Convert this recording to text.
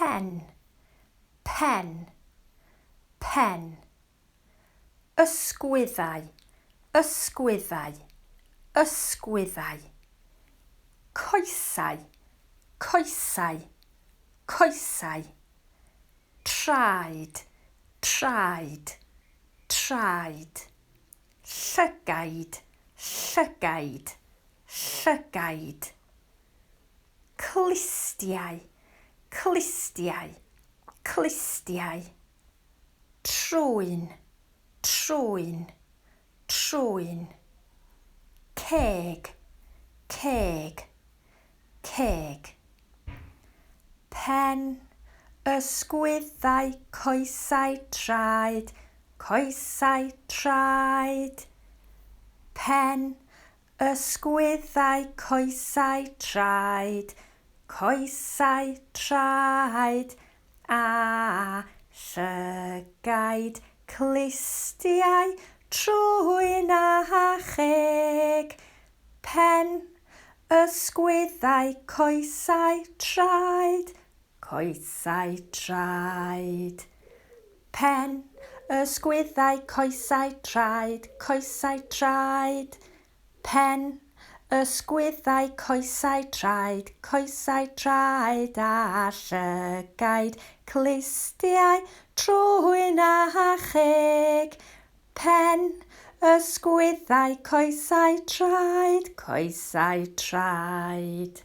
pen, pen, pen. Ysgwyddau, ysgwyddau, ysgwyddau. Coesau, coesau, coesau. Traed, traed, traed. Llygaid, llygaid, llygaid. Clistiau, clistiau, clistiau. Trwyn, trwyn, trwyn. Ceg, ceg, ceg. Pen, ysgwyddau, coesau, traed, coesau, traed. Pen, ysgwyddau, coesau, traed, coesau, traed. A llygaid, clistiau, trwyn a cheg. Pen, ysgwyddau, coesau, traed, coesau, traed. Pen, ysgwyddau, coesau, traed, coesau, traed. Pen, ysgwyddau, coesau, traed, coesau, traed. A llygaid, clistiau, trwyn a cheg. Pen, ysgwyddau, coesau, traed, coesau, traed.